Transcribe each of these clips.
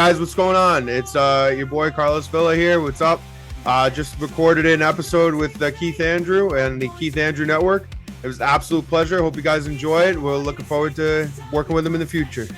Guys, what's going on? It's your boy Carlos Villa here. What's up? Just recorded an episode with Keith Andrew and the Keith Andrew Network. It was an absolute pleasure. Hope you guys enjoy it. We're looking forward to working with them in the future.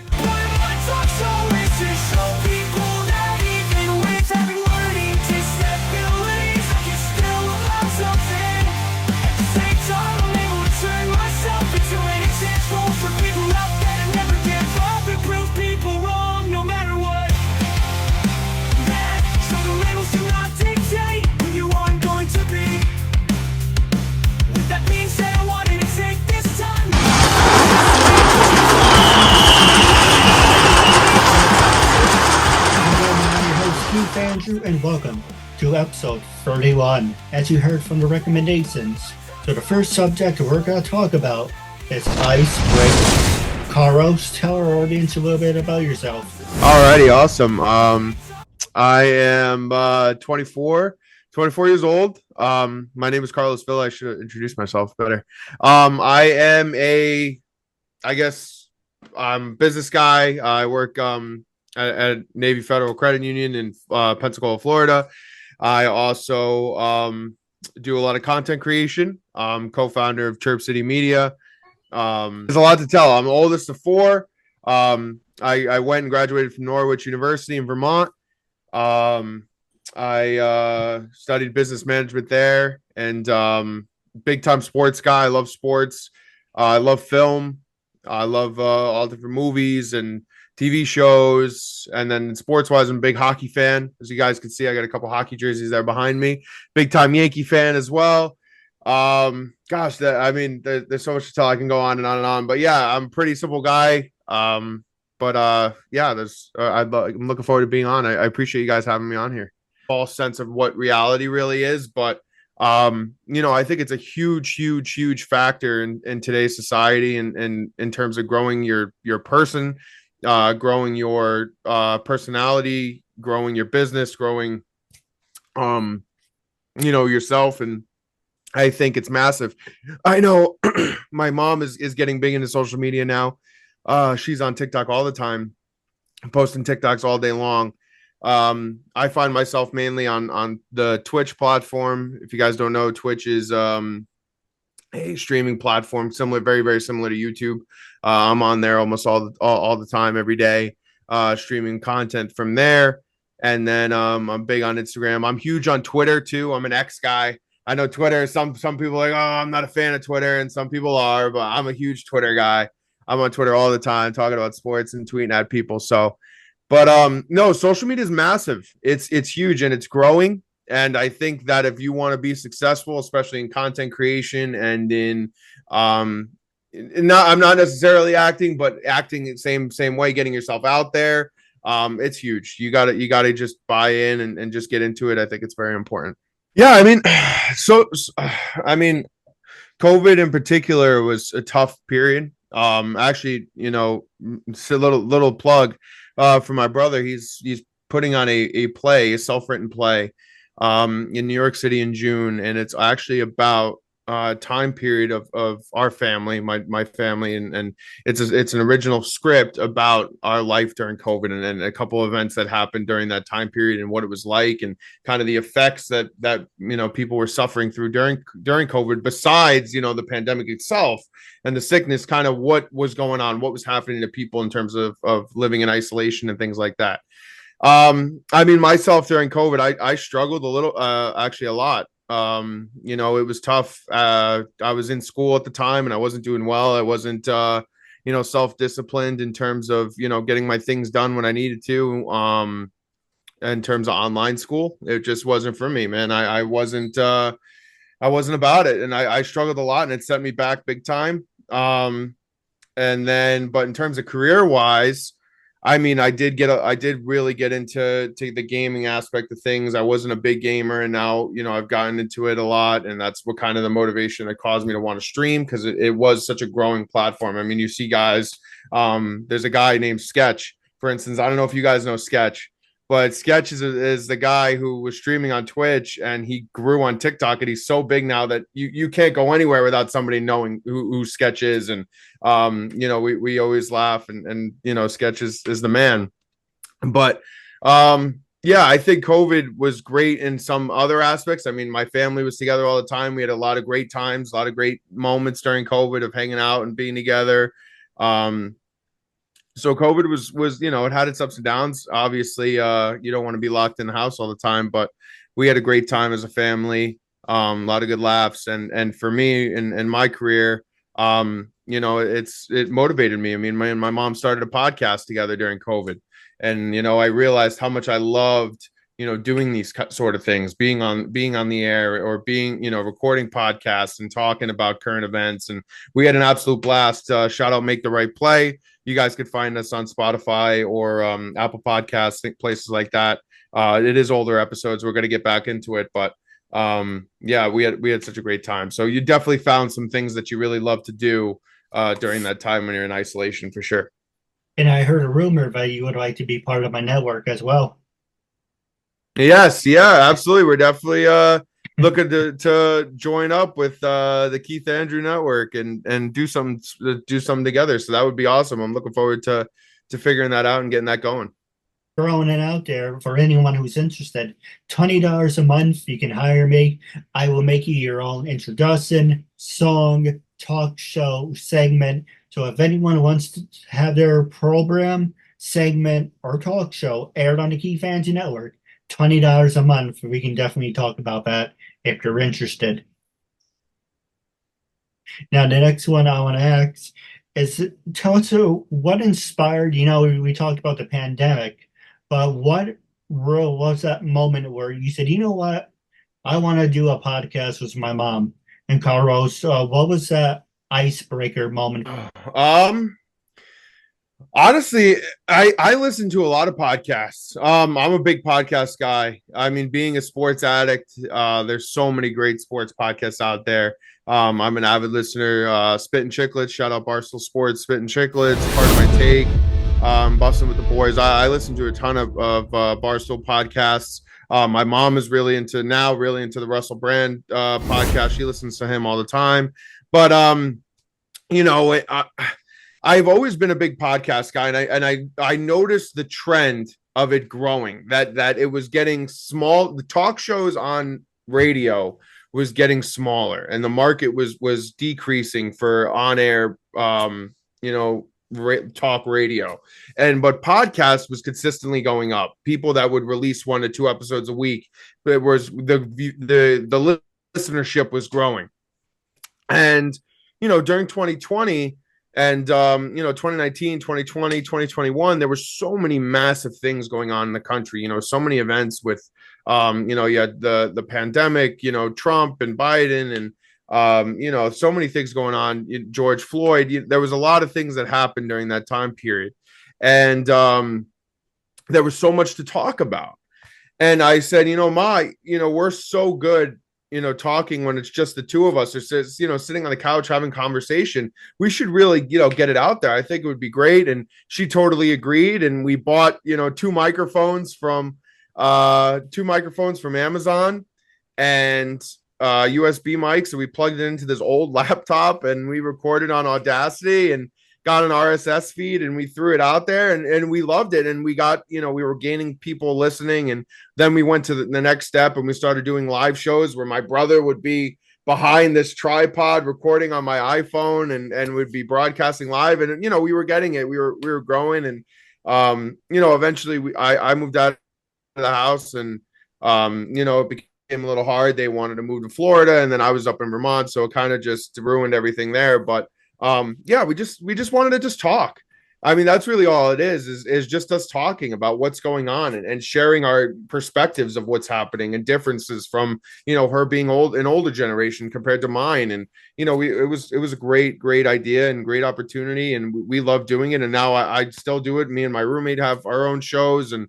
Keith Andrew, and welcome to episode 31. As you heard from the recommendations, so the first subject we're going to talk about is ice breaking. Carlos, tell our audience a little bit about yourself. Alrighty, awesome. I am 24 years old. My name is Carlos Villa. I should introduce myself better. I am business guy. I work at Navy Federal Credit Union in Pensacola, Florida. I also do a lot of content creation. I'm co-founder of Chirp City Media. There's a lot to tell. I'm the oldest of four. I went and graduated from Norwich University in Vermont. I studied business management there, and big time sports guy. I love sports. I love film. I love all different movies and TV shows. And then sports wise, I'm a big hockey fan. As you guys can see, I got a couple hockey jerseys there behind me. Big time Yankee fan as well. There's so much to tell. I can go on and on and on, but yeah, I'm a pretty simple guy. I'm looking forward to being on. I appreciate you guys having me on here. False sense of what reality really is, but I think it's a huge factor in today's society and in terms of growing your person, growing your personality, growing your business, growing yourself. And I think it's massive. I know my mom is getting big into social media now. She's on TikTok all the time, posting TikToks all day long. I find myself mainly on the Twitch platform. If you guys don't know, Twitch is a streaming platform very similar to YouTube. I'm on there almost all the time, every day, streaming content from there. And then I'm big on Instagram. I'm huge on Twitter too. I'm an X guy. I know Twitter, some people are like, oh, I'm not a fan of Twitter, and some people are, but I'm a huge Twitter guy. I'm on Twitter all the time talking about sports and tweeting at people. So, but no, social media is massive. It's huge and it's growing. And I think that if you want to be successful, especially in content creation and I'm not necessarily acting, but acting the same way, getting yourself out there. It's huge. You gotta just buy in and just get into it. I think it's very important. Yeah, COVID in particular was a tough period. Actually, it's a little plug for my brother. He's putting on a self-written play in New York City in June, and it's actually about time period of our family, my family, and it's an original script about our life during COVID and a couple of events that happened during that time period and what it was like and kind of the effects that people were suffering through during COVID, besides the pandemic itself and the sickness, kind of what was going on, what was happening to people in terms of living in isolation and things like that. Myself during COVID, I struggled a little, actually a lot. It was tough. I was in school at the time and I wasn't doing well. I wasn't, self-disciplined in terms of, getting my things done when I needed to, in terms of online school. It just wasn't for me, man. I wasn't about it. And I struggled a lot and it set me back big time. But in terms of career wise, I did really get into the gaming aspect of things. I wasn't a big gamer, and now, I've gotten into it a lot, and that's what kind of the motivation that caused me to want to stream, because it was such a growing platform. I mean, you see guys, there's a guy named Sketch, for instance. I don't know if you guys know Sketch, but Sketch is the guy who was streaming on Twitch, and he grew on TikTok, and he's so big now that you can't go anywhere without somebody knowing who Sketch is. And we always laugh, and Sketch is the man. But yeah, I think COVID was great in some other aspects. I mean, my family was together all the time. We had a lot of great times, a lot of great moments during COVID of hanging out and being together. Um, so COVID was it had its ups and downs. Obviously, you don't want to be locked in the house all the time, but we had a great time as a family. A lot of good laughs, and for me in my career, it motivated me. I mean, my mom started a podcast together during COVID, and I realized how much I loved doing these sort of things, being on the air, or being recording podcasts and talking about current events. And we had an absolute blast. Shout out Make the Right Play. You guys could find us on Spotify or Apple Podcasts, places like that. It is older episodes. We're going to get back into it, but yeah, we had such a great time. So you definitely found some things that you really love to do during that time when you're in isolation, for sure. And I heard a rumor that you would like to be part of my network as well. Yes, yeah, absolutely. We're definitely looking to join up with the Keith Andrew Network and do something together. So that would be awesome. I'm looking forward to figuring that out and getting that going. Throwing it out there for anyone who's interested. $20 a month, you can hire me. I will make you your own introduction, song, talk show, segment. So if anyone wants to have their program, segment, or talk show aired on the Keith Andrew Network, $20 a month. We can definitely talk about that if you're interested. Now, the next one I want to ask is, tell us what inspired, we talked about the pandemic, but what real was that moment where you said, you know what, I want to do a podcast with my mom? And Carlos, what was that icebreaker moment? Um, Honestly, I listen to a lot of podcasts. I'm a big podcast guy. I mean, being a sports addict, there's so many great sports podcasts out there. I'm an avid listener. Spit and Chicklets, shout out Barstool Sports. Spit and Chicklets, part of my take. Busting with the boys. I listen to a ton of Barstool podcasts. My mom is really into the Russell Brand podcast. She listens to him all the time. But you know, I've always been a big podcast guy, and I noticed the trend of it growing. That it was getting small. The talk shows on radio was getting smaller, and the market was decreasing for on air, talk radio. But podcast was consistently going up. People that would release 1 to 2 episodes a week, it was the listenership was growing, and during 2020 and 2019, 2020, 2021, there were so many massive things going on in the country. So many events with you had the pandemic, Trump and Biden, and so many things going on. George Floyd. There was a lot of things that happened during that time period, and there was so much to talk about. And I said, we're so good, talking when it's just the two of us, or sitting on the couch having conversation. We should really, get it out there. I think it would be great. And she totally agreed. And we bought, two microphones from Amazon, and USB mics. So we plugged it into this old laptop, and we recorded on Audacity and got an RSS feed, and we threw it out there, and we loved it. And we got, we were gaining people listening. And then we went to the next step, and we started doing live shows where my brother would be behind this tripod recording on my iPhone, and would be broadcasting live. And, we were getting it. We were growing. And, eventually I moved out of the house, and, it became a little hard. They wanted to move to Florida, and then I was up in Vermont. So it kind of just ruined everything there. But yeah, we just wanted to just talk. I mean, that's really all it is just us talking about what's going on, and sharing our perspectives of what's happening, and differences from, her being an older generation compared to mine. And, it was a great idea and great opportunity, and we love doing it. And now I still do it. Me and my roommate have our own shows, and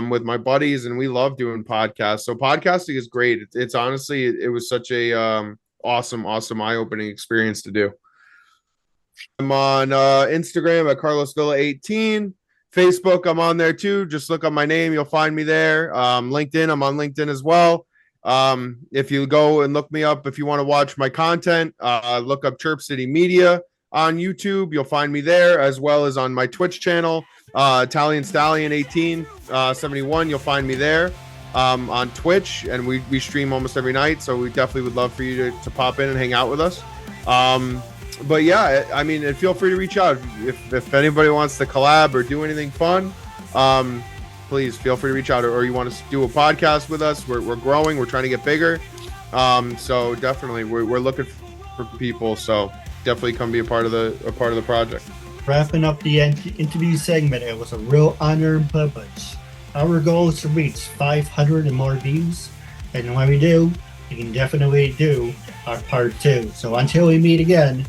with my buddies, and we love doing podcasts. So podcasting is great. It's honestly, it was such a awesome eye-opening experience to do. I'm on Instagram at Carlos Villa 18. Facebook, I'm on there too. Just look up my name, you'll find me there. LinkedIn, I'm on LinkedIn as well. If you go and look me up, if you want to watch my content, look up Chirp City Media. on YouTube. You'll find me there, as well as on my Twitch channel, Italian Stallion 1871. You'll find me there on Twitch, and we stream almost every night. So we definitely would love for you to pop in and hang out with us. But yeah, I mean, and feel free to reach out if anybody wants to collab or do anything fun. Please feel free to reach out, or you want to do a podcast with us. We're growing. We're trying to get bigger. So definitely we're looking for people. So definitely come be a part of the project. Wrapping up the interview segment, it was a real honor and privilege. Our goal is to reach 500 and more views, and when we do, we can definitely do our part 2. So until we meet again,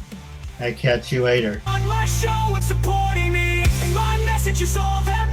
I catch you later. On my show and supporting me, my message is all that